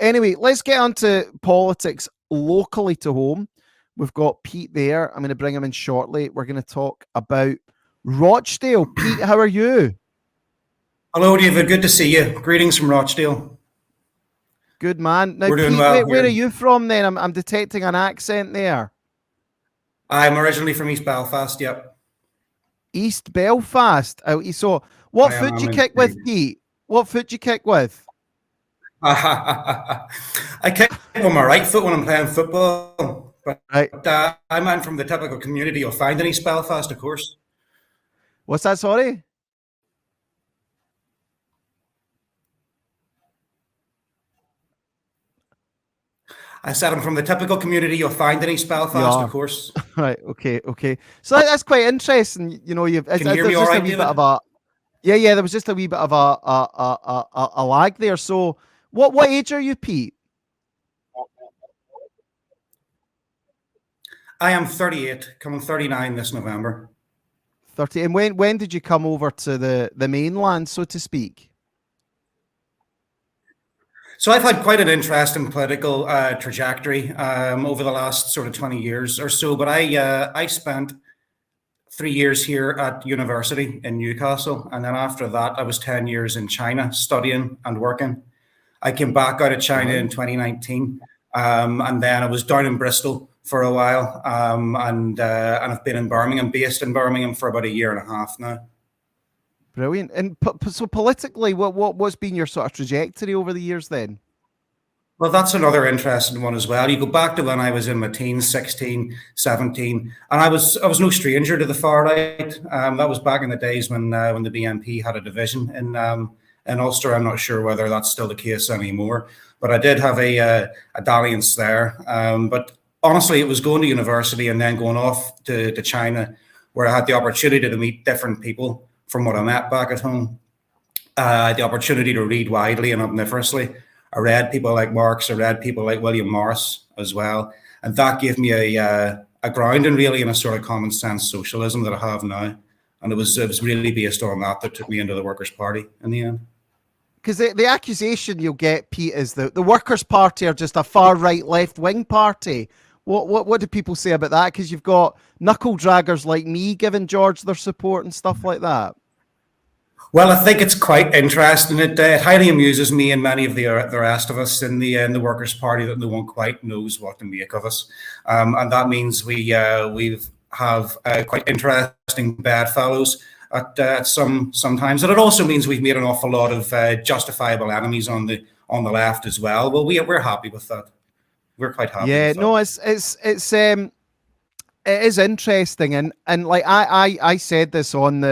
anyway, let's get on to politics locally to home. We've got Pete there. I'm going to bring him in shortly. We're going to talk about Rochdale. Pete, how are you? Hello, David. Good to see you. Greetings from Rochdale. Good, man. Now, We're doing Pete, well where here. are you from then? I'm detecting an accent there. I'm originally from East Belfast, yep. East Belfast. So what foot do you kick with, Pete? What foot do you kick with? I kick with my right foot when I'm playing football. But right. I'm from the typical community you'll find in East Belfast, of course. What's that, sorry? I said I'm from the typical community you'll find in East Belfast, of course. Right, okay. So that's quite interesting. You know, Can you hear me all right, David? Yeah, there was just a wee bit of a lag there. So what age are you, Pete? I am 38, coming 39 this November. 30. And when did you come over to the mainland, so to speak? So I've had quite an interesting political trajectory over the last sort of 20 years or so, but I spent 3 years here at university in Newcastle, and then after that I was 10 years in China studying and working. I came back out of China in 2019, and then I was down in Bristol for a while, and I've been in Birmingham, based in Birmingham for about 1.5 years now. Brilliant. And so politically, what's been your sort of trajectory over the years then? Well, that's another interesting one as well. You go back to when I was in my teens, 16, 17, and I was no stranger to the far right. That was back in the days when the BNP had a division in Ulster. I'm not sure whether that's still the case anymore, but I did have a dalliance there. But honestly, it was going to university and then going off to China, where I had the opportunity to meet different people from what I met back at home. The opportunity to read widely and omnivorously. I read people like Marx, I read people like William Morris as well. And that gave me a grounding really in a sort of common sense socialism that I have now. And it was really based on that took me into the Workers' Party in the end. Because the accusation you'll get, Pete, is that the Workers' Party are just a far right, left wing party. What do people say about that? Because you've got knuckle draggers like me giving George their support and stuff like that. Well, I think it's quite interesting. It highly amuses me and many of the rest of us in the Workers' Party that no one quite knows what to make of us, and that means we have quite interesting bedfellows at sometimes, and it also means we've made an awful lot of justifiable enemies on the left as well. Well, we're happy with that. We're quite happy. Yeah, with no, that. it is interesting, and like I said this on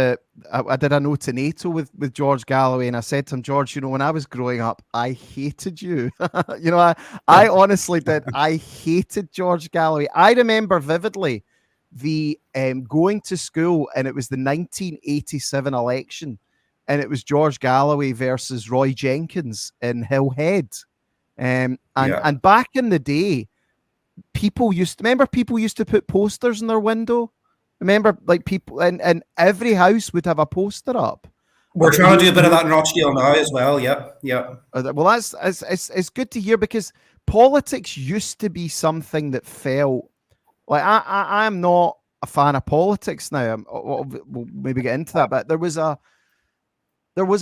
I did a no to NATO with George Galloway, and I said to him, George, you know, when I was growing up, I hated you. You know, I honestly did. I hated George Galloway. I remember vividly the going to school, and it was the 1987 election, and it was George Galloway versus Roy Jenkins in Hill Head, and back in the day, people used to put posters in their window. Remember, like people, and every house would have a poster up. We're trying to do a bit of that in Rochdale now as well. Yep. Well, it's good to hear, because politics used to be something that felt like I'm not a fan of politics now. We'll maybe get into that, but there was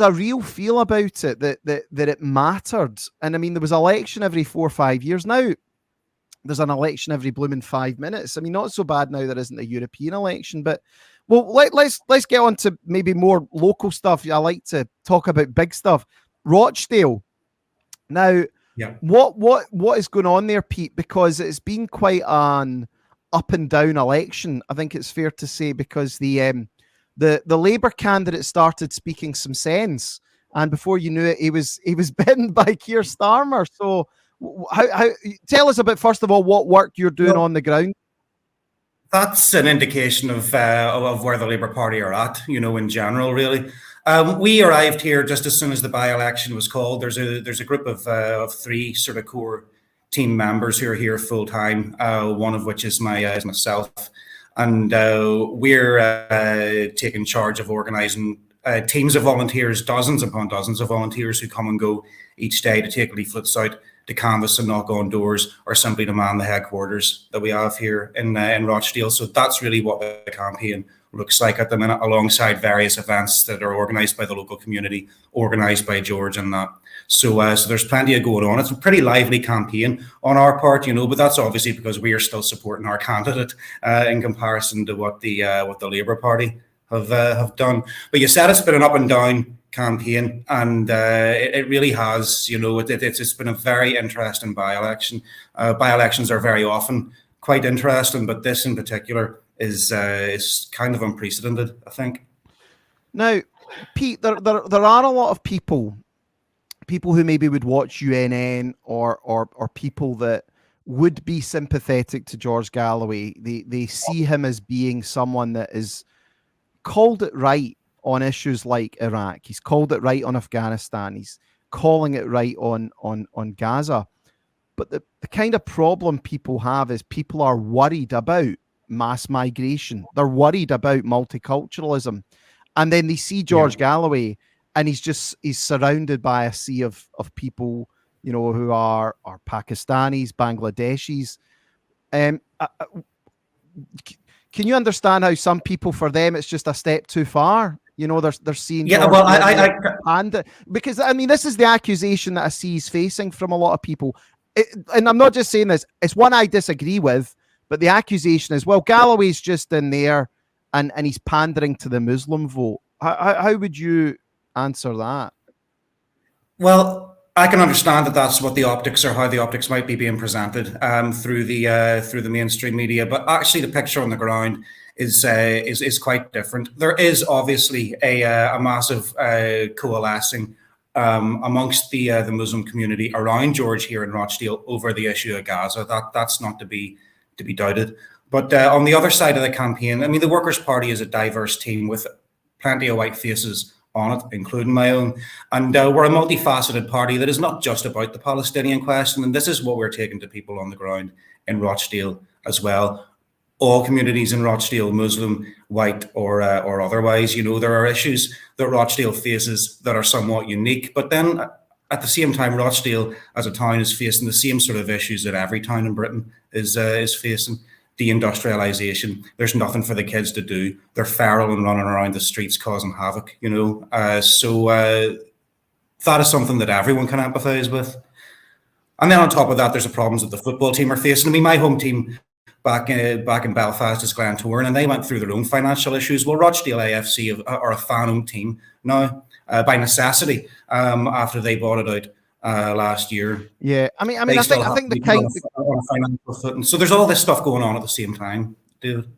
a real feel about it that it mattered. And I mean, there was election every 4 or 5 years. Now there's an election every blooming 5 minutes. I mean, not so bad now there isn't a European election, but well, let's get on to maybe more local stuff. I like to talk about big stuff. Rochdale. Now, what is going on there, Pete? Because it's been quite an up and down election, I think it's fair to say, because the Labour candidate started speaking some sense, and before you knew it, he was bitten by Keir Starmer. So how tell us about, first of all, what work you're doing on the ground. That's an indication of where the Labour Party are at, you know, in general, really. We arrived here just as soon as the by-election was called. There's a group of 3 sort of core team members who are here full time. One of which is myself, and we're taking charge of organising teams of volunteers, dozens upon dozens of volunteers who come and go each day to take leaflets out to canvass and knock on doors, or simply to man the headquarters that we have here in Rochdale. So that's really what the campaign looks like at the minute, alongside various events that are organised by the local community, organised by George and that. So there's plenty of going on. It's a pretty lively campaign on our part, but that's obviously because we are still supporting our candidate in comparison to what the Labour Party have done. But you said it's been an up and down campaign, and it really has. It's been a very interesting by-election. By-elections are very often quite interesting, but this in particular is kind of unprecedented, I think. Now, Pete, there are a lot of people who maybe would watch UNN or people that would be sympathetic to George Galloway. They see him as being someone that is called it right on issues like Iraq. He's called it right on Afghanistan. He's calling it right on Gaza. But the kind of problem people have is people are worried about mass migration. They're worried about multiculturalism. And then they see George Galloway, and he's surrounded by a sea of people, who are Pakistanis, Bangladeshis. Can you understand how some people, for them, it's just a step too far? They're seeing. Yeah, well, because this is the accusation that I see he's facing from a lot of people, and I'm not just saying this. It's one I disagree with, but the accusation is, well, Galloway's just in there, and he's pandering to the Muslim vote. How would you answer that? Well, I can understand that that's what the optics, or how the optics might be being presented through the mainstream media, but actually the picture on the ground is quite different. There is obviously a massive coalescing amongst the Muslim community around George here in Rochdale over the issue of Gaza. That's not to be doubted. But on the other side of the campaign, the Workers' Party is a diverse team with plenty of white faces on it, including my own. And we're a multifaceted party that is not just about the Palestinian question. And this is what we're taking to people on the ground in Rochdale as well. All communities in Rochdale, Muslim, white, or otherwise, there are issues that Rochdale faces that are somewhat unique. But then at the same time, Rochdale as a town is facing the same sort of issues that every town in Britain is facing. Deindustrialization. There's nothing for the kids to do. They're feral and running around the streets causing havoc, So that is something that everyone can empathise with. And then on top of that, there's the problems that the football team are facing. My home team back in Belfast is Glentoran, and they went through their own financial issues. Well, Rochdale AFC are a fan-owned team now by necessity after they bought it out. Last year. Yeah, I think the kind of financial footing. So there's all this stuff going on at the same time, dude.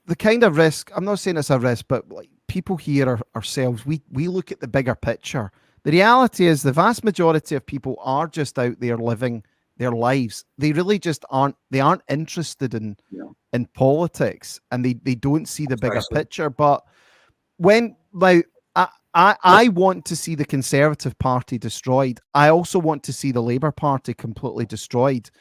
The kind of risk, I'm not saying it's a risk, but like people here ourselves, we look at the bigger picture. The reality is the vast majority of people are just out there living their lives. They really just aren't interested in politics, and they don't see the bigger picture. But when I want to see the Conservative Party destroyed. I also want to see the Labour Party completely destroyed.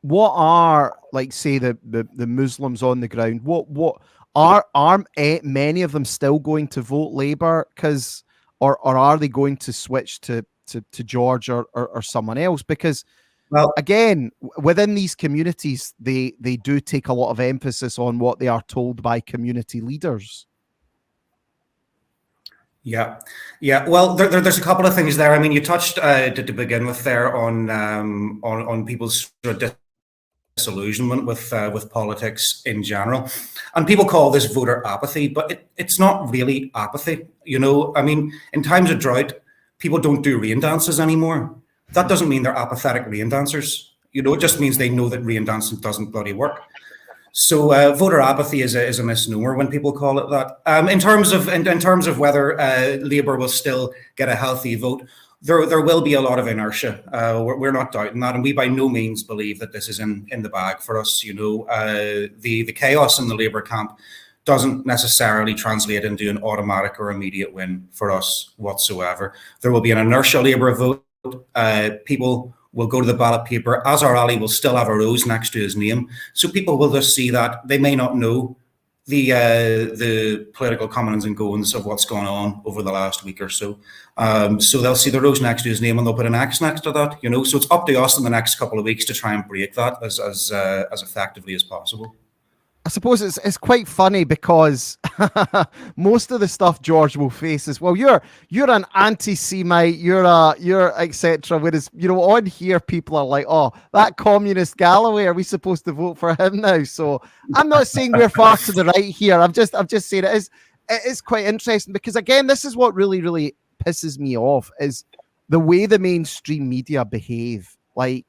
What are, say, the Muslims on the ground? What are many of them still going to vote Labour? Or are they going to switch to George or someone else? Because, well, again, within these communities, they do take a lot of emphasis on what they are told by community leaders. Yeah. Well, there's a couple of things there. You touched to begin with there on people's sort of disillusionment with politics in general, and people call this voter apathy, but it's not really apathy. In times of drought, people don't do rain dances anymore. That doesn't mean they're apathetic rain dancers. It just means they know that rain dancing doesn't bloody work. So voter apathy is a misnomer when people call it that. In terms of whether Labour will still get a healthy vote, there will be a lot of inertia. We're not doubting that, and we by no means believe that this is in the bag for us. The chaos in the Labour camp doesn't necessarily translate into an automatic or immediate win for us whatsoever. There will be an inertia Labour vote. People will go to the ballot paper. Azhar Ali will still have a rose next to his name. So people will just see that. They may not know the political comings and goings of what's gone on over the last week or so. So they'll see the rose next to his name and they'll put an X next to that, you know. So it's up to us in the next couple of weeks to try and break that as effectively as possible. I suppose it's quite funny because most of the stuff George will face is, well, you're an anti-Semite, you're etc. Whereas, you know, on here people are like, oh, that communist Galloway, are we supposed to vote for him now? So I'm not saying we're far to the right here. I'm just saying it is quite interesting because, again, this is what really pisses me off, is the way the mainstream media behave. Like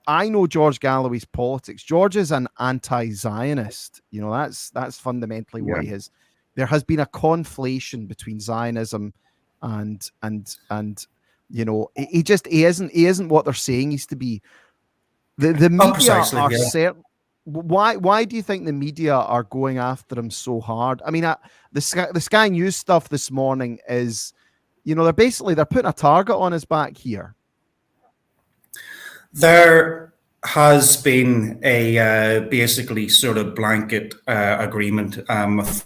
I know George Galloway's politics. George is an anti-Zionist. You know, that's fundamentally what he is. There has been a conflation between Zionism and you know, he isn't what they're saying he's to be. The media are certain. Why do you think the media are going after him so hard? I mean, the Sky News stuff this morning is, you know, they're putting a target on his back here. There has been a basically sort of blanket agreement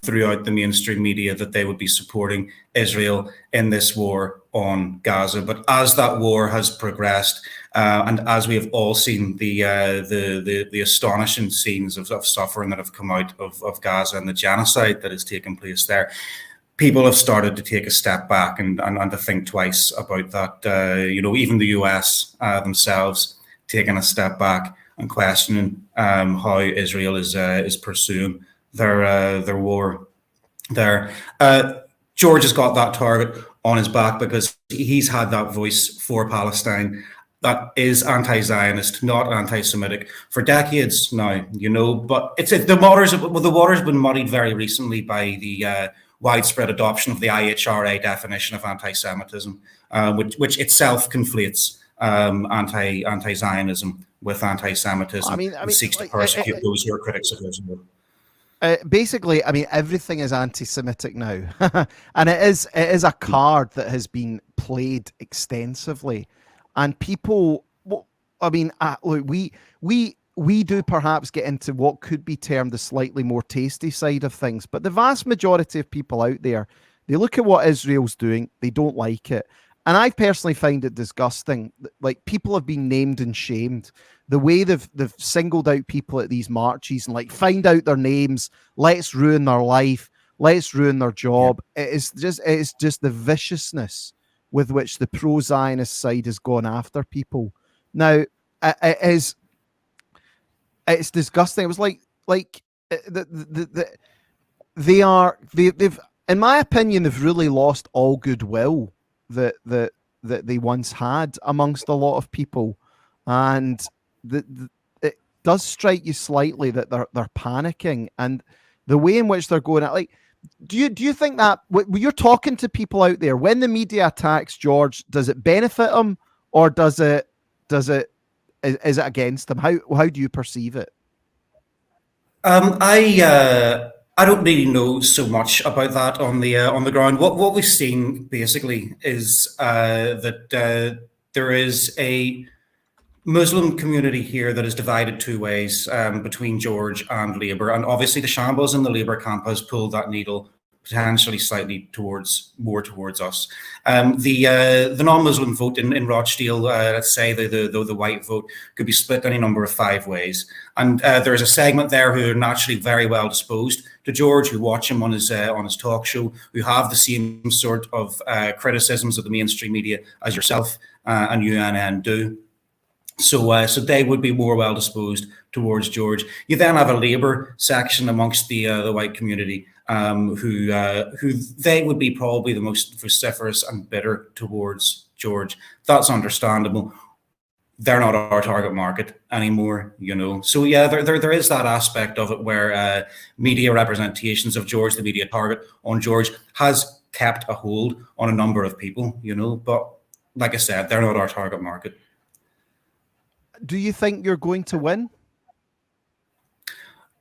throughout the mainstream media that they would be supporting Israel in this war on Gaza. But as that war has progressed, and as we have all seen the astonishing scenes of suffering that have come out of Gaza and the genocide that has taken place there, people have started to take a step back and to think twice about that. You know, even the US themselves taking a step back and questioning how Israel is pursuing their war there. George has got that target on his back because he's had that voice for Palestine that is anti-Zionist, not anti-Semitic, for decades now. You know, but the water's been muddied very recently by the widespread adoption of the IHRA definition of anti-Semitism, which itself conflates anti-Zionism with anti-Semitism. I mean, seeks to persecute those who are critics of Israel. Basically, I mean, everything is anti-Semitic now, and it is a card that has been played extensively, and people. I mean, look, we do perhaps get into what could be termed the slightly more tasty side of things, but the vast majority of people out there, they look at what Israel's doing, they don't like it. And I personally find it disgusting. Like, people have been named and shamed. The way they've singled out people at these marches and like find out their names, let's ruin their life, let's ruin their job. Yeah. It's just the viciousness with which the pro-Zionist side has gone after people. Now, it's disgusting. It was they've in my opinion, they've really lost all goodwill that they once had amongst a lot of people, and it does strike you slightly that they're panicking, and the way in which they're going at, like, do you think that when you're talking to people out there, when the media attacks George, does it benefit them, or is it against them? How do you perceive it? I don't really know so much about that on the ground. What we've seen basically is that there is a Muslim community here that is divided two ways between George and Labour, and obviously the shambles in the Labour camp has pulled that needle potentially slightly more towards us. The non-Muslim vote in Rochdale, let's say the white vote, could be split any number of 5 ways. And there's a segment there who are naturally very well disposed to George, who watch him on his talk show, who have the same sort of criticisms of the mainstream media as yourself and UNN do. So they would be more well disposed towards George. You then have a Labour section amongst the white community who they would be probably the most vociferous and bitter towards George. That's understandable. They're not our target market anymore, you know. So yeah, there is that aspect of it where media representations of George, the media target on George, has kept a hold on a number of people, you know. But like I said, they're not our target market. Do you think you're going to win?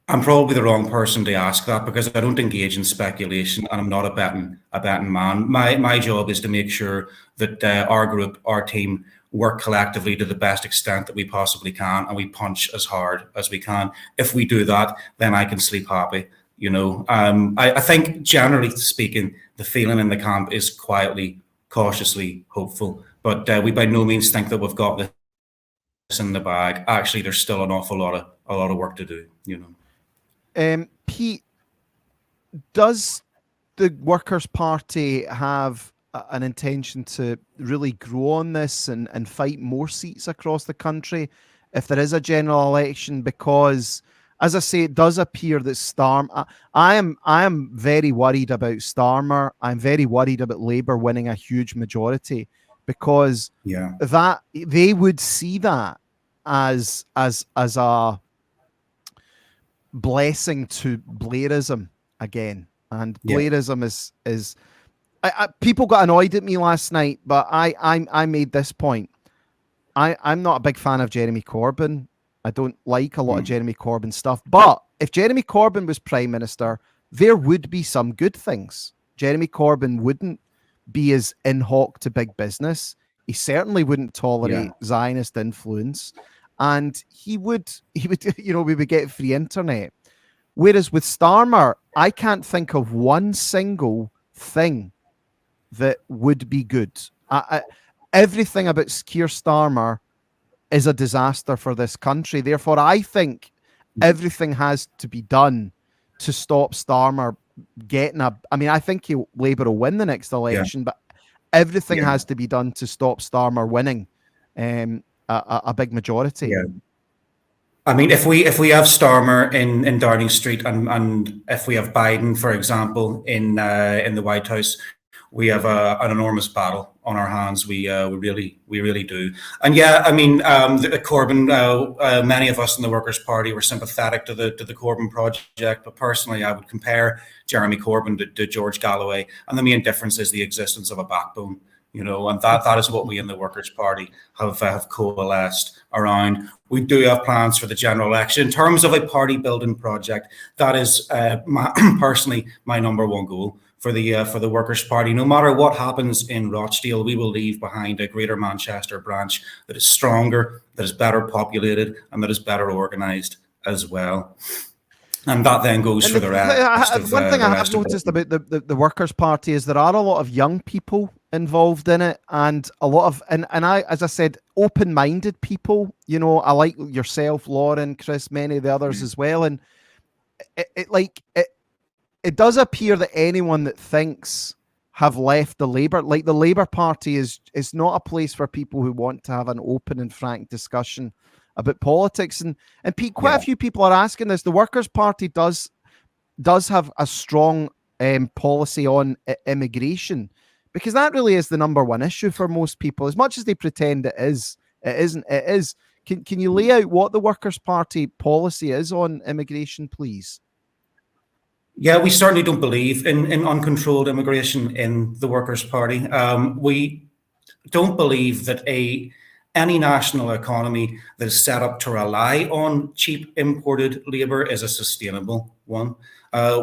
I'm probably the wrong person to ask that because I don't engage in speculation, and I'm not a betting man. My job is to make sure that our group, our team, work collectively to the best extent that we possibly can, and we punch as hard as we can. If we do that, then I can sleep happy. I think generally speaking, the feeling in the camp is quietly, cautiously hopeful, but we by no means think that we've got this in the bag. Actually, there's still an awful lot of work to do. Pete, does the Workers' Party have an intention to really grow on this and fight more seats across the country if there is a general election? Because, as I say, it does appear that I am very worried about Starmer. I'm very worried about Labour winning a huge majority, because that they would see that as a blessing to Blairism again. And Blairism is people got annoyed at me last night, but I made this point. I'm not a big fan of Jeremy Corbyn. I don't like a lot of Jeremy Corbyn stuff. But if Jeremy Corbyn was Prime Minister, there would be some good things. Jeremy Corbyn wouldn't be as in hoc to big business. He certainly wouldn't tolerate Zionist influence. And we would get free internet. Whereas with Starmer, I can't think of one single thing that would be good. Everything about Keir Starmer is a disaster for this country. Therefore, I think everything has to be done to stop Starmer getting I think Labour will win the next election, but everything has to be done to stop Starmer winning a big majority. Yeah. I mean, if we have Starmer in Downing Street and if we have Biden, for example, in the White House, we have an enormous battle on our hands. We really do. And Corbyn. Many of us in the Workers' Party were sympathetic to the Corbyn project, but personally, I would compare Jeremy Corbyn to George Galloway, and the main difference is the existence of a backbone. And that is what we in the Workers' Party have coalesced around. We do have plans for the general election. In terms of a party building project, that is personally my number one goal for the Workers' Party. No matter what happens in Rochdale, we will leave behind a Greater Manchester branch that is stronger, that is better populated, and that is better organised as well. And that then goes for the rest. One thing I have noticed about the Workers' Party is there are a lot of young people involved in it, and a lot of and I, as I said, open-minded people. I like yourself, Lauren, Chris, many of the others as well. And it does appear that anyone that thinks have left the Labour Party is not a place for people who want to have an open and frank discussion about politics. And Pete, quite a few people are asking this. The Workers' Party does have a strong policy on immigration, because that really is the number one issue for most people. As much as they pretend it is, it isn't. It is. Can you lay out what the Workers' Party policy is on immigration, please? Yeah, we certainly don't believe in uncontrolled immigration in the Workers' Party. We don't believe that any national economy that is set up to rely on cheap imported labour is a sustainable one.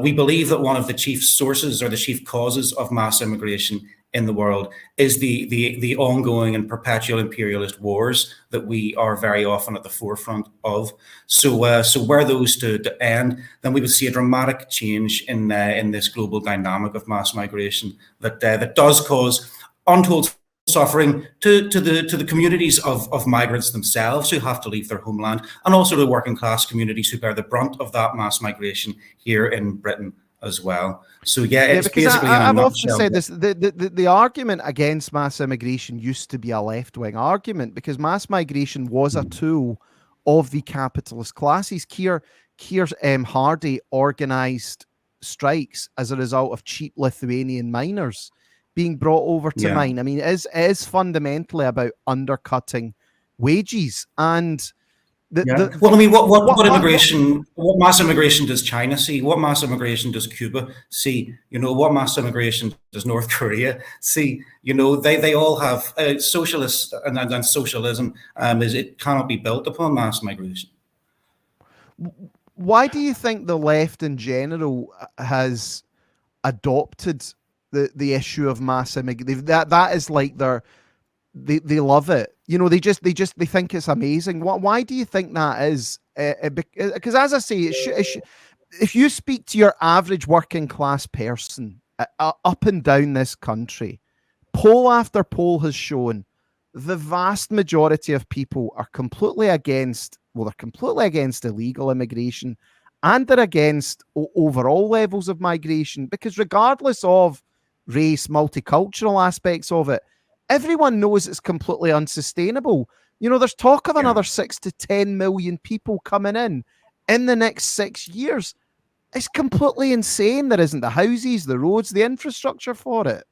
We believe that one of the chief sources or the chief causes of mass immigration in the world is the ongoing and perpetual imperialist wars that we are very often at the forefront of. So were those to end, then we would see a dramatic change in this global dynamic of mass migration that does cause untold suffering to the communities of migrants themselves who have to leave their homeland, and also the working class communities who bear the brunt of that mass migration here in Britain as well. So it's basically I've often said this, the argument against mass immigration used to be a left-wing argument, because mass migration was a tool of the capitalist classes. Keir Hardie organised strikes as a result of cheap Lithuanian miners being brought over to mine. I mean, it is fundamentally about undercutting wages. And what mass immigration does China see? What mass immigration does Cuba see? What mass immigration does North Korea see? They all have socialists and socialism. It cannot be built upon mass migration. Why do you think the left in general has adopted the issue of mass immigration? That is like they love it. You know, they think it's amazing. Why do you think that is? Because as I say, if you speak to your average working class person up and down this country, poll after poll has shown the vast majority of people are completely against, well, they're completely against illegal immigration, and they're against overall levels of migration, because regardless of race, multicultural aspects of it, everyone knows it's completely unsustainable. You know, there's talk of another 6 to 10 million people coming in the next 6 years. It's completely insane. There isn't the houses, the roads, the infrastructure for it.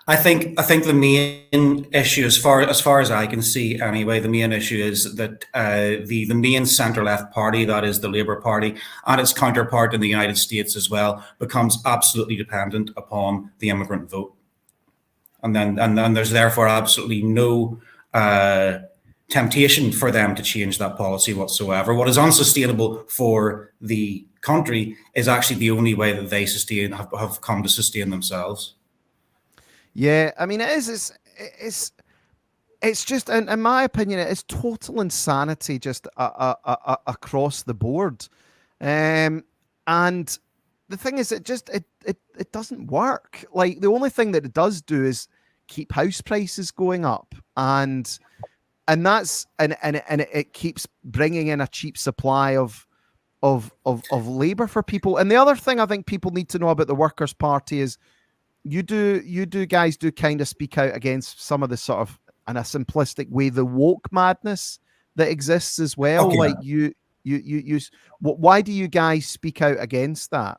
I think the main issue, as far as I can see anyway, the main issue is that the main centre left party, that is the Labour Party, and its counterpart in the United States as well, becomes absolutely dependent upon the immigrant vote, and then there's therefore absolutely no temptation for them to change that policy whatsoever. What is unsustainable for the country is actually the only way that they have come to sustain themselves. Yeah, I mean, it's just, in my opinion, it is total insanity just across the board. And the thing is, it doesn't work. Like, the only thing that it does do is keep house prices going up, and it keeps bringing in a cheap supply of labor for people. And the other thing I think people need to know about the Workers' Party is, you guys do kind of speak out against some of the sort of, in a simplistic way, the woke madness that exists as well. Okay. Like why do you guys speak out against that?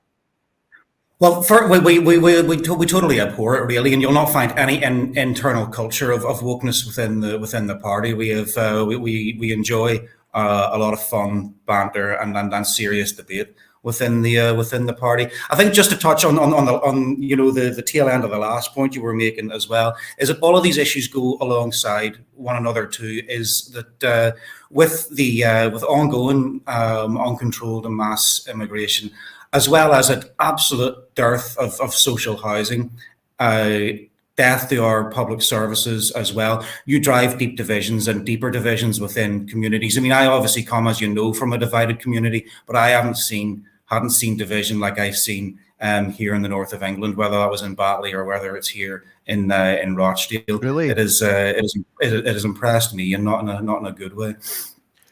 Well, we totally abhor it, really, and you'll not find any internal culture of wokeness within the party. We have we enjoy a lot of fun, banter, and serious debate within the party. I think just to touch on the tail end of the last point you were making as well, is that all of these issues go alongside one another too. Is that with ongoing uncontrolled and mass immigration, as well as an absolute dearth of social housing, death to our public services as well, you drive deep divisions and deeper divisions within communities. I mean, I obviously come, as you know, from a divided community, but I hadn't seen division like I've seen here in the north of England, whether that was in Batley or whether it's here in Rochdale. Really, it has impressed me, and not in a good way.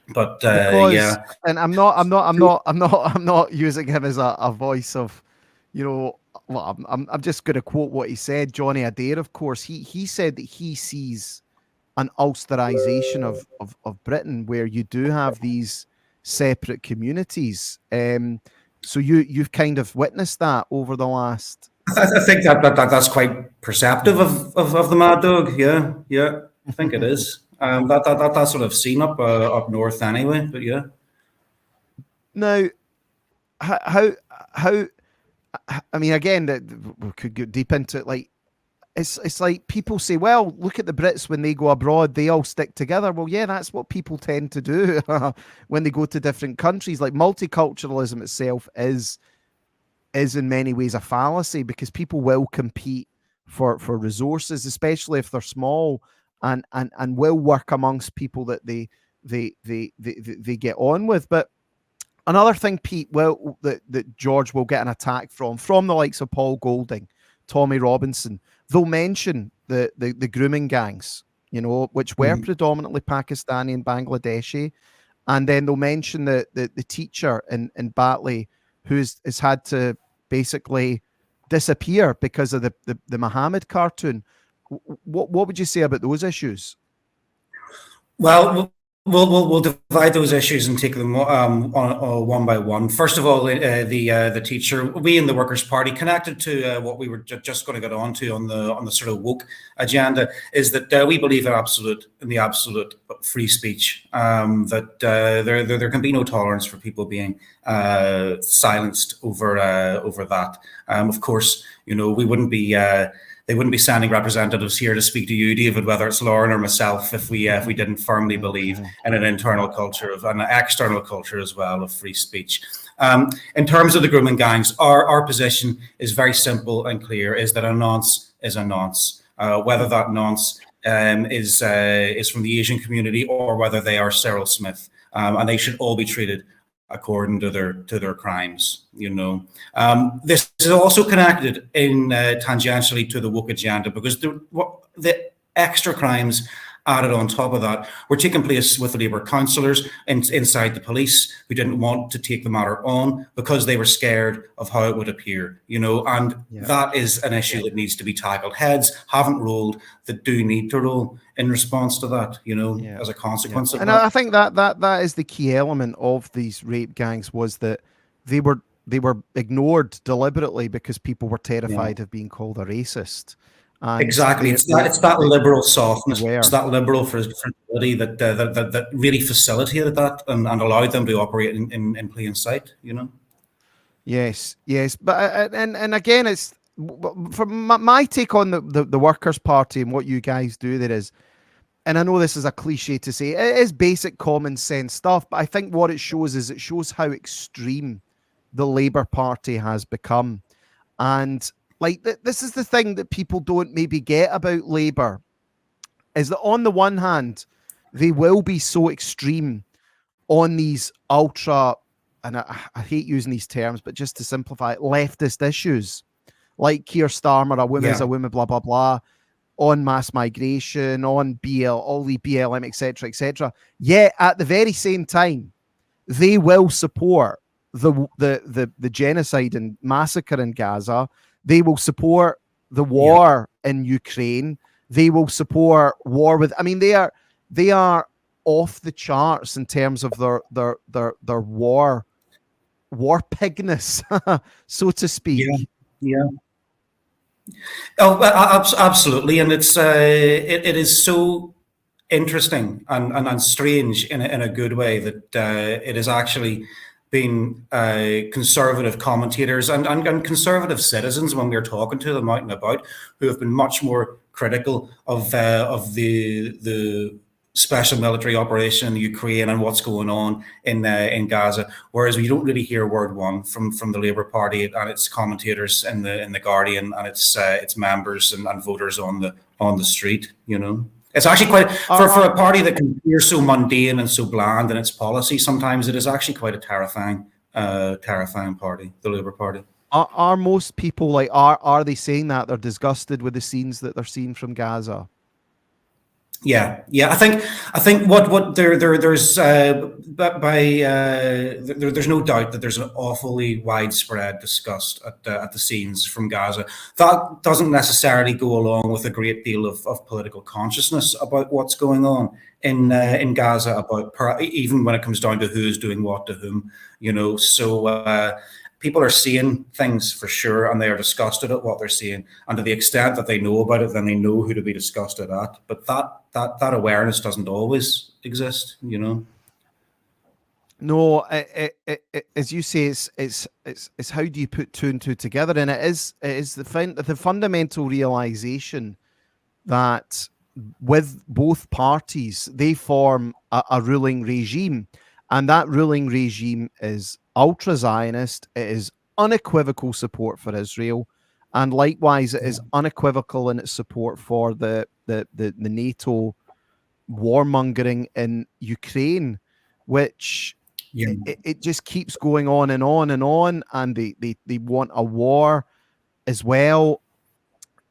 But yeah, and I'm not using him as a voice of, you know. Well, I'm just going to quote what he said. Johnny Adair, of course, he said that he sees an Ulsterisation of Britain, where you do have these separate communities. So you've kind of witnessed that over the last. I think that's quite perceptive of the Mad Dog. Yeah, I think it is. That's sort of seen up north anyway. But yeah. Now, how I mean, again, we could go deep into it. Like, it's like people say, well, look at the Brits when they go abroad, they all stick together. Well, yeah, that's what people tend to do when they go to different countries. Like, multiculturalism itself is in many ways a fallacy, because people will compete for resources, especially if they're small, and will work amongst people that they get on with. But another thing, Pete, well, that George will get an attack from the likes of Paul Golding, Tommy Robinson. They'll mention the grooming gangs, you know, which were predominantly Pakistani and Bangladeshi, and then they'll mention the teacher in Batley who has had to basically disappear because of the Muhammad cartoon. What would you say about those issues? Well, we'll divide those issues and take them on one by one. First of all, the teacher, we in the Workers' Party, connected to what we were just going to get on to on the sort of woke agenda, is that we believe in the absolute free speech. That there can be no tolerance for people being silenced over that. Of course, you know, we wouldn't be they wouldn't be sending representatives here to speak to you, David, whether it's Lauren or myself, if we didn't firmly believe in an internal culture of an external culture as well of free speech. In terms of the grooming gangs, our position is very simple and clear: is that a nonce is a nonce, whether that nonce is from the Asian community or whether they are Cyril Smith, and they should all be treated according to their crimes. This is also connected in tangentially to the woke agenda, because the extra crimes added on top of that were taking place with the Labour councillors inside the police who didn't want to take the matter on because they were scared of how it would appear, and that is an issue that needs to be tackled. Heads haven't rolled that do need to roll in response to that, as a consequence of that. And I think that is the key element of these rape gangs, was that they were ignored deliberately because people were terrified of being called a racist. And exactly, it's that liberal softness, it's that liberal fragility that really facilitated that and allowed them to operate in plain sight. Yes, but and again, it's from my take on the Workers' Party and what you guys do. There is, and I know this is a cliche to say, it is basic common sense stuff, but I think what it shows is how extreme the Labour Party has become, and this is the thing that people don't maybe get about Labour, is that on the one hand, they will be so extreme on these ultra, and I hate using these terms, but just to simplify it, leftist issues, like Keir Starmer, a woman is a woman, blah, blah, blah, on mass migration, on all the BLM, etc., etc. Yet at the very same time, they will support the genocide and massacre in Gaza. They will support the war in Ukraine. They will support war with. I mean, they are off the charts in terms of their war pigness, so to speak. Yeah. Oh, absolutely, and it is so interesting and strange in a good way that it is actually been conservative commentators and conservative citizens, when we're talking to them out and about, who have been much more critical of the special military operation in Ukraine and what's going on in Gaza, whereas we don't really hear word one from the Labour Party and its commentators in the Guardian and its members and voters on the street. It's actually quite, for a party that can appear so mundane and so bland in its policy, sometimes it is actually quite a terrifying party, the Labour Party. Are most people are they saying that they're disgusted with the scenes that they're seeing from Gaza? Yeah. I think what there's there's no doubt that there's an awfully widespread disgust at the scenes from Gaza. That doesn't necessarily go along with a great deal of political consciousness about what's going on in Gaza, about even when it comes down to who's doing what to whom. So people are seeing things for sure, and they are disgusted at what they're seeing. And to the extent that they know about it, then they know who to be disgusted at. But that awareness doesn't always exist, No, as you say, it's how do you put two and two together? And it is the fundamental realization that with both parties, they form a ruling regime, and that ruling regime is ultra-Zionist. It is unequivocal support for Israel, and likewise, it is unequivocal in its support for the NATO warmongering in Ukraine, which it just keeps going on and on and on, and they want a war as well.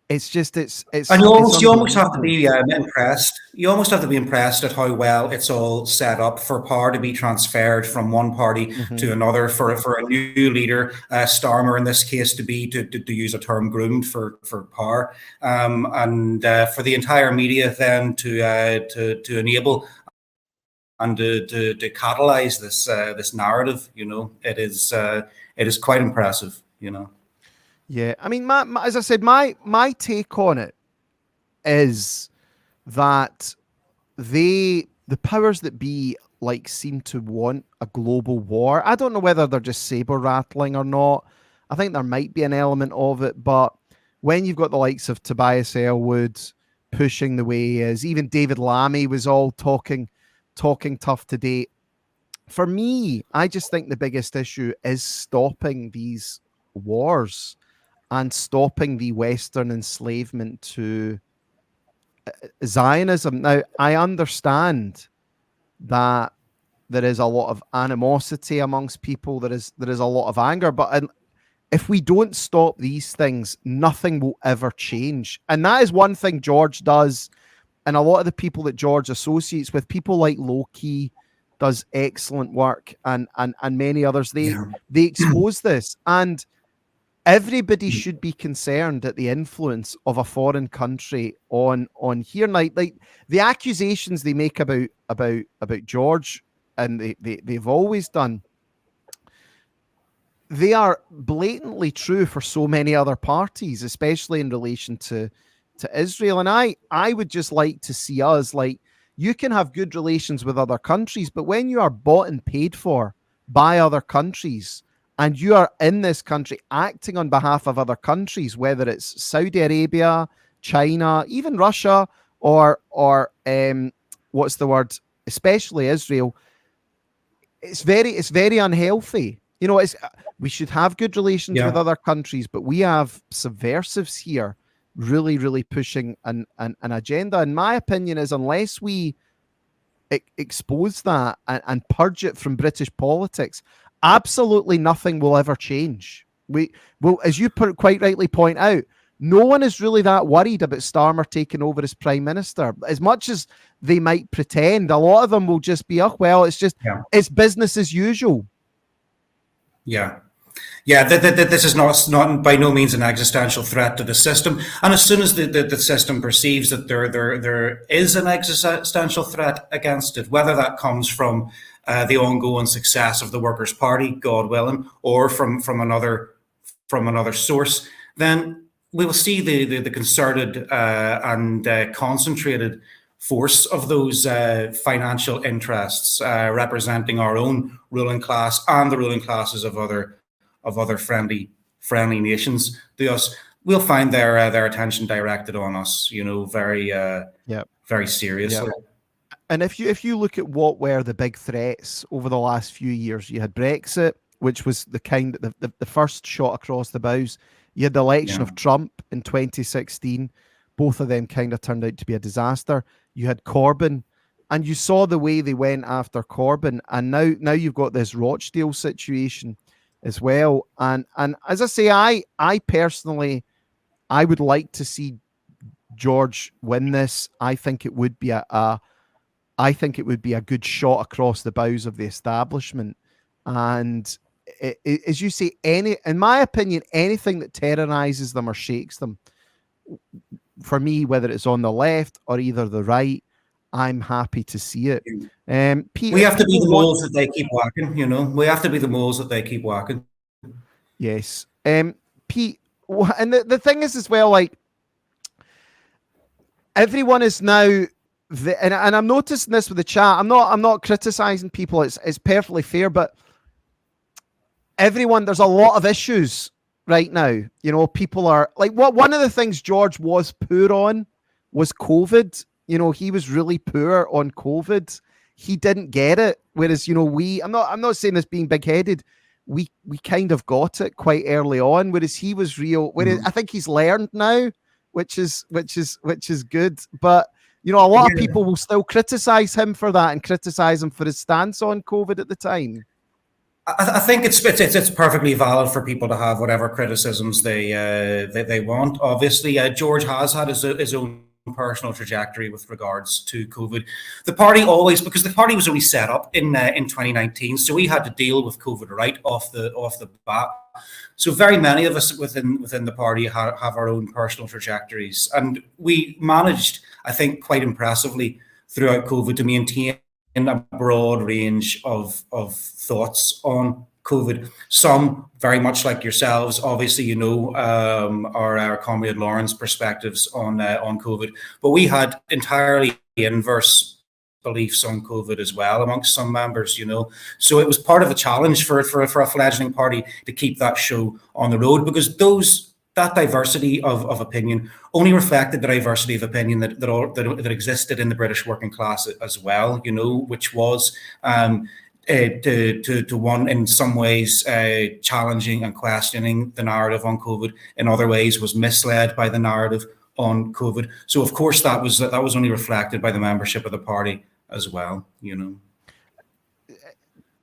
It's just it's and you almost have to be impressed. You almost have to be impressed at how well it's all set up for power to be transferred from one party to another, for a new leader, Starmer in this case, to use a term, groomed for power, and for the entire media then to enable and to catalyze this narrative. It is quite impressive. Yeah, I mean, as I said, my take on it is that the powers that be seem to want a global war. I don't know whether they're just saber rattling or not. I think there might be an element of it, but when you've got the likes of Tobias Elwood pushing the way he is, even David Lammy was all talking tough today. For me, I just think the biggest issue is stopping these wars and stopping the Western enslavement to Zionism. Now, I understand that there is a lot of animosity amongst people. There is a lot of anger, but if we don't stop these things, nothing will ever change. And that is one thing George does, and a lot of the people that George associates with, people like Loki does excellent work, and many others. They expose this, and everybody should be concerned at the influence of a foreign country on here. Like the accusations they make about George, and they've always done, they are blatantly true for so many other parties, especially in relation to Israel. And I would just like to see us, like, you can have good relations with other countries, but when you are bought and paid for by other countries, and you are in this country acting on behalf of other countries, whether it's Saudi Arabia, China, even Russia, or what's the word, especially Israel, it's very unhealthy. You know, we should have good relations with other countries, but we have subversives here really, really pushing an agenda. And my opinion is, unless we expose that and purge it from British politics, absolutely nothing will ever change. We will, as you quite rightly point out, no one is really that worried about Starmer taking over as Prime Minister. As much as they might pretend, a lot of them will just be, oh, well, it's just, it's business as usual. Yeah. This is not by no means an existential threat to the system. And as soon as the system perceives that there is an existential threat against it, whether that comes from the ongoing success of the Workers' Party, God willing, or from another source, then we will see the concerted and concentrated force of those financial interests representing our own ruling class and the ruling classes of other friendly nations to us. We'll find their attention directed on us, very seriously. Yep. And if you look at what were the big threats over the last few years, you had Brexit, which was the first shot across the bows. You had the election of Trump in 2016. Both of them kind of turned out to be a disaster. You had Corbyn, and you saw the way they went after Corbyn. And now you've got this Rochdale situation as well. And as I say, I personally, I would like to see George win this. I think it would be a good shot across the bows of the establishment. And as you say, in my opinion, anything that terrorizes them or shakes them, for me, whether it's on the left or either the right, I'm happy to see it. Pete, we have to be the moles that they keep whacking, We have to be the moles that they keep whacking. Yes. Pete, and the thing is as well, like, everyone is now, and I'm noticing this with the chat. I'm not criticizing people. It's perfectly fair, but everyone, there's a lot of issues right now. People are like, one of the things George was poor on was COVID. He was really poor on COVID. He didn't get it. Whereas, I'm not saying this being big-headed. We kind of got it quite early on, whereas he was real. Whereas I think he's learned now, which is good. But a lot of people will still criticize him for that and criticize him for his stance on COVID at the time. I think it's perfectly valid for people to have whatever criticisms they want. Obviously, George has had his own personal trajectory with regards to COVID. The party because the party was only set up in 2019, so we had to deal with COVID right off the bat. So very many of us within the party have our own personal trajectories, and we managed, I think, quite impressively throughout COVID to maintain a broad range of thoughts on COVID. Some very much like yourselves, obviously, our comrade Lauren's perspectives on COVID, but we had entirely inverse beliefs on COVID as well amongst some members, So it was part of a challenge for a fledgling party to keep that show on the road, because those that diversity of opinion only reflected the diversity of opinion that existed in the British working class as well, which was to one in some ways challenging and questioning the narrative on COVID, in other ways was misled by the narrative on COVID. So of course that was only reflected by the membership of the party as well,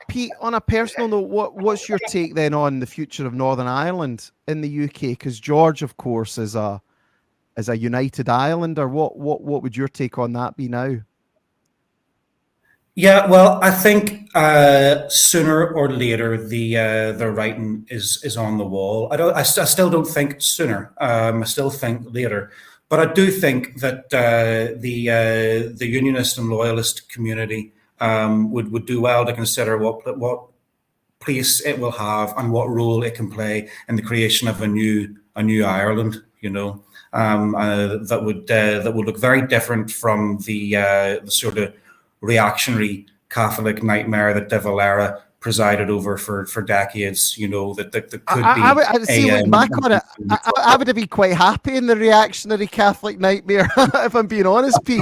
Pete, on a personal note, what's your take then on the future of Northern Ireland in the UK? Because George, of course, is a United Irelander. What would your take on that be now? Yeah, well, I think sooner or later the writing is on the wall. I still don't think sooner. I still think later. But I do think that the unionist and loyalist community would do well to consider what place it will have and what role it can play in the creation of a new Ireland. That would look very different from the sort of reactionary Catholic nightmare that De Valera presided over for decades. That could be. I would see, looking back on it, I would have been quite happy in the reactionary Catholic nightmare, if I'm being honest, Pete.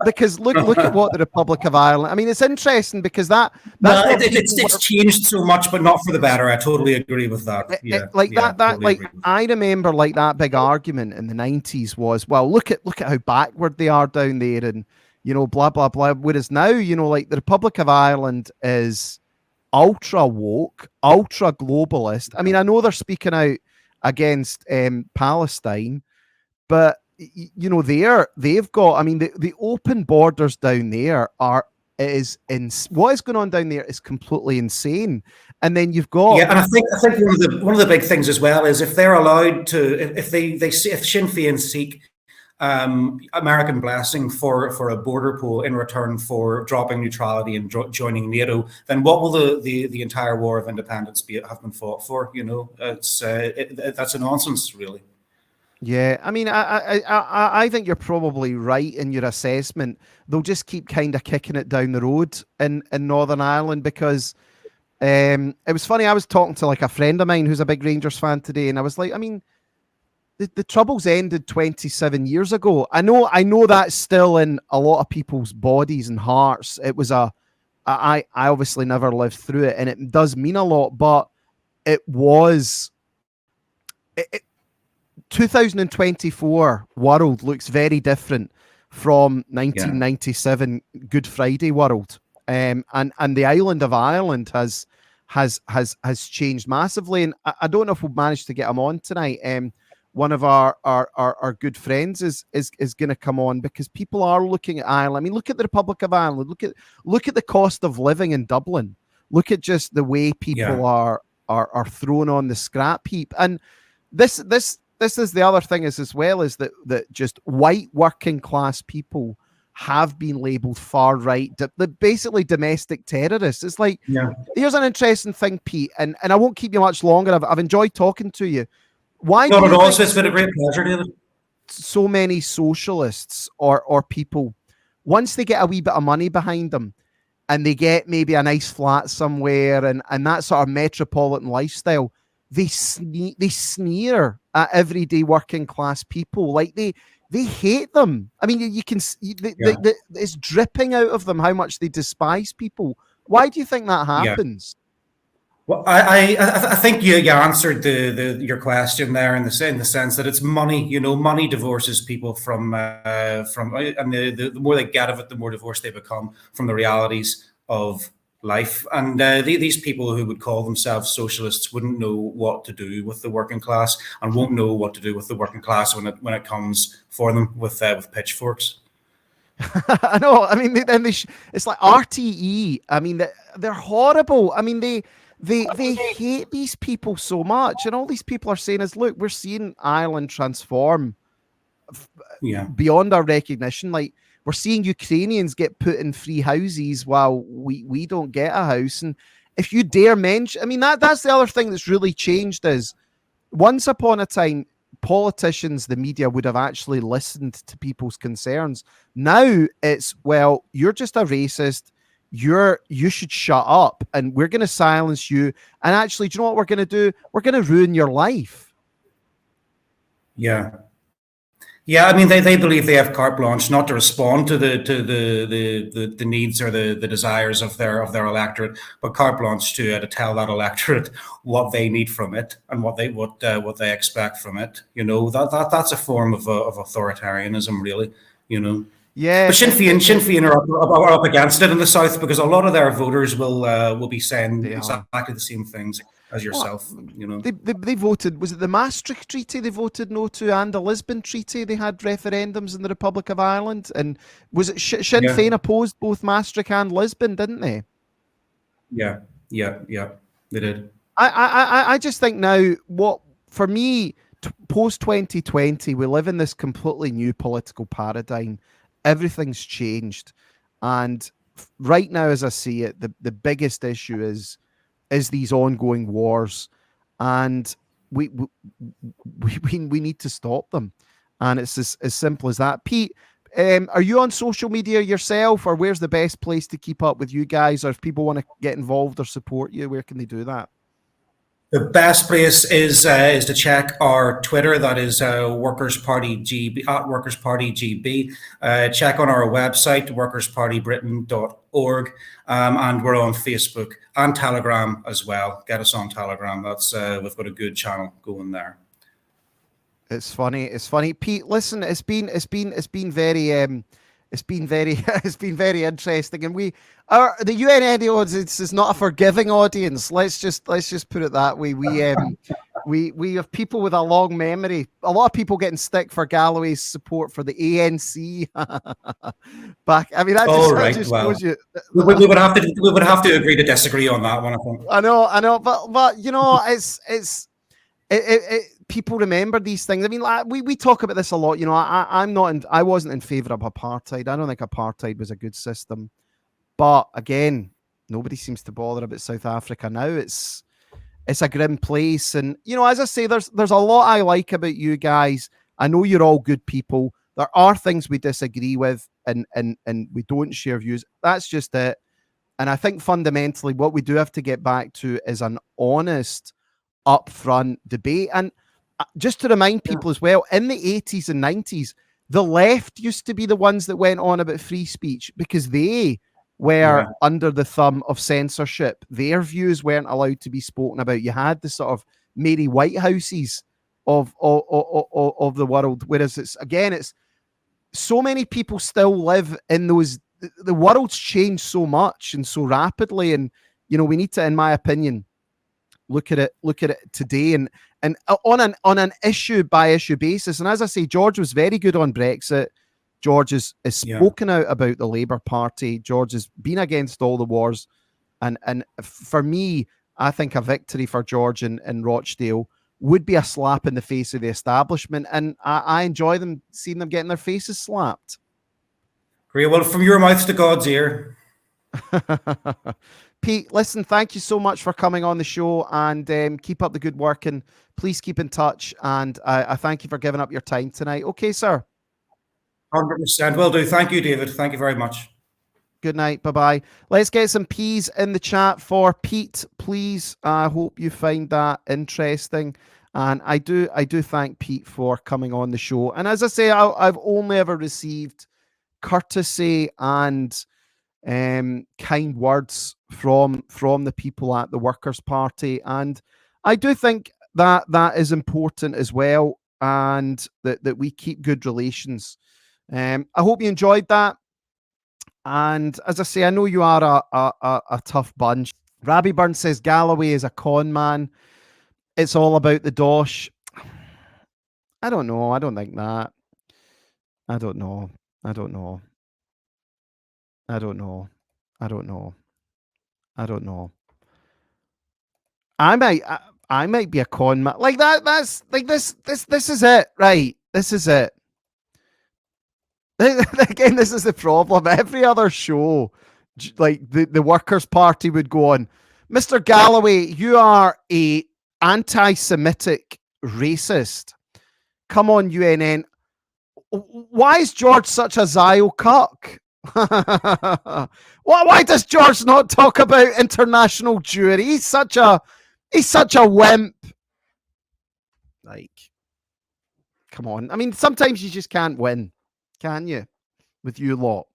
Because look at what the Republic of Ireland. I mean, it's interesting because it's changed so much, but not for the better. I totally agree with that. I remember that big argument in the 90s was, well, look at how backward they are down there, and blah blah blah. Whereas now, the Republic of Ireland is ultra woke, ultra globalist. I mean, I know they're speaking out against Palestine, but they've got, I mean, the open borders down there what is going on down there is completely insane. And then you've got, and I think one of the big things as well is if they're allowed to, if Sinn Féin seek American blessing for a border pool in return for dropping neutrality and joining NATO, then what will the entire war of independence have been fought for? That's a nonsense, really. Yeah, I mean, I think you're probably right in your assessment. They'll just keep kind of kicking it down the road in Northern Ireland because it was funny. I was talking to a friend of mine who's a big Rangers fan today, and I was like, I mean, the Troubles ended 27 years ago. I know that's still in a lot of people's bodies and hearts. It was I obviously never lived through it, and it does mean a lot, but it was... 2024 world looks very different from 1997 Good Friday world, and the island of Ireland has changed massively. And I don't know if we'll manage to get him on tonight. One of our good friends is going to come on because people are looking at Ireland. I mean, look at the Republic of Ireland. Look at the cost of living in Dublin. Look at just the way people are thrown on the scrap heap. And this is the other thing as well is that just white working class people have been labelled far right, basically domestic terrorists. It's like, here's an interesting thing, Pete, and I won't keep you much longer. I've enjoyed talking to you. Why? Not at all. It's been a great pleasure, David. So many socialists or people, once they get a wee bit of money behind them and they get maybe a nice flat somewhere and that sort of metropolitan lifestyle, they sneer at everyday working class people. Like they hate them. I mean, you can it's dripping out of them how much they despise people. Why do you think that happens? Well, I think you answered your question there in the sense that it's money. Money divorces people from and the more they get of it, the more divorced they become from the realities of life. And these people who would call themselves socialists wouldn't know what to do with the working class and won't know what to do with the working class when it comes for them with pitchforks. I know. I mean, it's like RTE. I mean, they're horrible. I mean, they hate these people so much, and all these people are saying is, look, we're seeing Ireland transform beyond our recognition. Like, we're seeing Ukrainians get put in free houses while we don't get a house. And if you dare mention, I mean, that's the other thing that's really changed is once upon a time, politicians, the media would have actually listened to people's concerns. Now it's, well, you're just a racist. You should shut up and we're going to silence you. And actually, do you know what we're going to do? We're going to ruin your life. Yeah. Yeah, I mean, they believe they have carte blanche not to respond to the needs or the desires of their electorate, but carte blanche to tell that electorate what they need from it and what they expect from it. You know, that's a form of authoritarianism, really. You know, but Yeah, Sinn Féin are up against it in the south because a lot of their voters will be saying they are. exactly the same things as What? yourself. You know. They voted, was it the Maastricht Treaty they voted no to, and the Lisbon Treaty? They had referendums in the Republic of Ireland. And was it Sinn Yeah. Féin opposed both Maastricht and Lisbon, didn't they? Yeah. Yeah. Yeah. They did. I just think now, what for me, post 2020, we live in this completely new political paradigm. Everything's changed. And right now, as I see it, the biggest issue is these ongoing wars, and we need to stop them, and it's as simple as that. Pete, are you on social media yourself, or where's the best place to keep up with you guys, or if people want to get involved or support you, where can they do that? The best place is to check our Twitter. That is Workers Party GB at Workers Party GB. Check on our website workerspartybritain.org, and we're on Facebook and Telegram as well. Get us on Telegram. That's we've got a good channel going there. It's funny. Pete, listen, it's been very it's been very interesting, and the UNN audience is not a forgiving audience. Let's just put it that way. We have people with a long memory. A lot of people getting stick for Galloway's support for the ANC back. I mean, that just shows you. We would have to agree to disagree on that one, I think. I know, but you know, it's people remember these things. I mean, we talk about this a lot. You know, I wasn't in favor of apartheid. I don't think apartheid was a good system. But again, nobody seems to bother about South Africa now. It's a grim place, and you know, as I say, there's a lot I like about you guys. I know you're all good people. There are things we disagree with, and we don't share views. That's just it. And I think fundamentally, what we do have to get back to is an honest, upfront debate. And just to remind people as well, in the 80s and 90s, the left used to be the ones that went on about free speech because they were under the thumb of censorship. Their views weren't allowed to be spoken about. You had the sort of Mary Whitehouses of the world, whereas it's so many people still live in those. The world's changed so much and so rapidly, and you know, we need to, in my opinion, look at it today and on an issue by issue basis. And as I say, George was very good on Brexit. George has spoken out about the Labour Party. George has been against all the wars, and for me, I think a victory for George in Rochdale would be a slap in the face of the establishment, and I enjoy seeing them getting their faces slapped. Great. Well, from your mouth to God's ear. Pete, listen, thank you so much for coming on the show, and keep up the good work, and please keep in touch. And I thank you for giving up your time tonight. Okay, sir. 100%. Will do. Thank you, David. Thank you very much. Good night. Bye-bye. Let's get some peas in the chat for Pete, please. I hope you find that interesting. And I do thank Pete for coming on the show. And as I say, I've only ever received courtesy and kind words from the people at the Workers' Party, and I do think that is important as well, and that we keep good relations. I hope you enjoyed that, and as I say, I know you are a tough bunch. Rabbi Burns says Galloway is a con man. It's all about the dosh. I don't know. I don't think that. I don't know. I might be a con man. Like that. That's like this is it, right? This is it. Again, this is the problem. Every other show, like the Workers' Party would go on, Mr. Galloway, you are a anti-Semitic racist. Come on, UNN. Why is George such a Zio cuck? Why does George not talk about international Jewry? He's such a wimp. Like, Come on. I mean, sometimes you just can't win, can you? With you lot.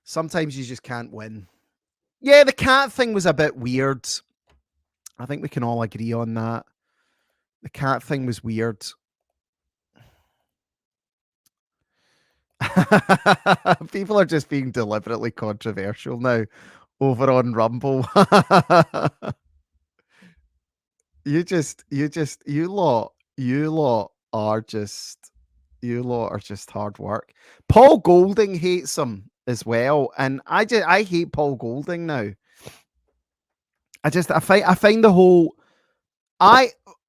Sometimes you just can't win. Yeah, the cat thing was a bit weird. I think we can all agree on that. The cat thing was weird. People are just being deliberately controversial now over on Rumble. you lot are just hard work. Paul Golding hates him as well, and I hate Paul Golding now. I find the whole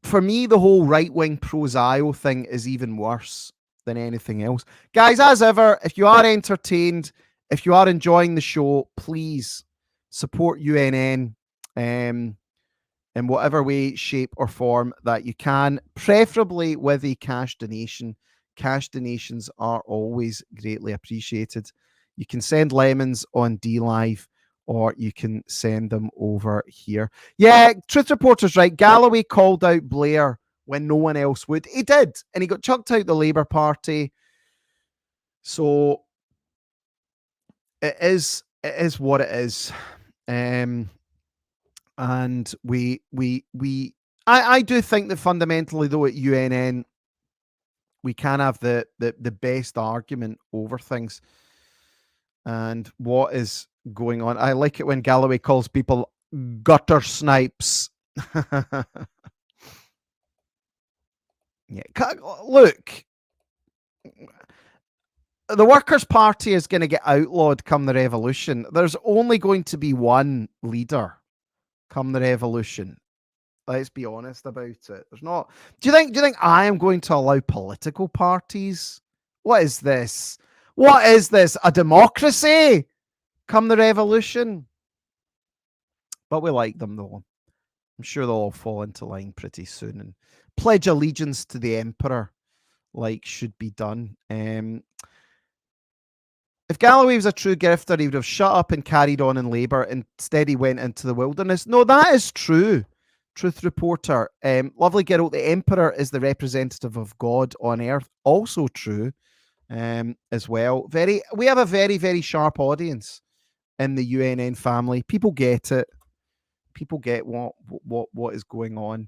for me the whole right-wing pro-Zio thing is even worse than anything else. Guys, as ever, if you are entertained, if you are enjoying the show, please support UNN in whatever way, shape, or form that you can, preferably with a cash donation. Cash donations are always greatly appreciated. You can send lemons on DLive, or you can send them over here. Yeah, Truth Reporter's right. Galloway called out Blair when no one else would. He did, and he got chucked out the Labour Party. So it is what it is. And I do think that fundamentally, though, at UNN, we can have the best argument over things. And what is going on? I like it when Galloway calls people gutter snipes. Yeah, look, the Workers' Party is going to get outlawed come the revolution. There's only going to be one leader come the revolution. Let's be honest about it. There's not. Do you think I am going to allow political parties? What is this? What is this? A democracy? Come the revolution? But we like them, though. I'm sure they'll all fall into line pretty soon and pledge allegiance to the emperor, like should be done. If Galloway was a true grifter, he would have shut up and carried on in Labour. Instead, he went into the wilderness. No, that is true. Truth Reporter. Lovely girl, the emperor is the representative of God on earth. Also true as well. We have a very, very sharp audience in the UNN family. People get it. People get what is going on.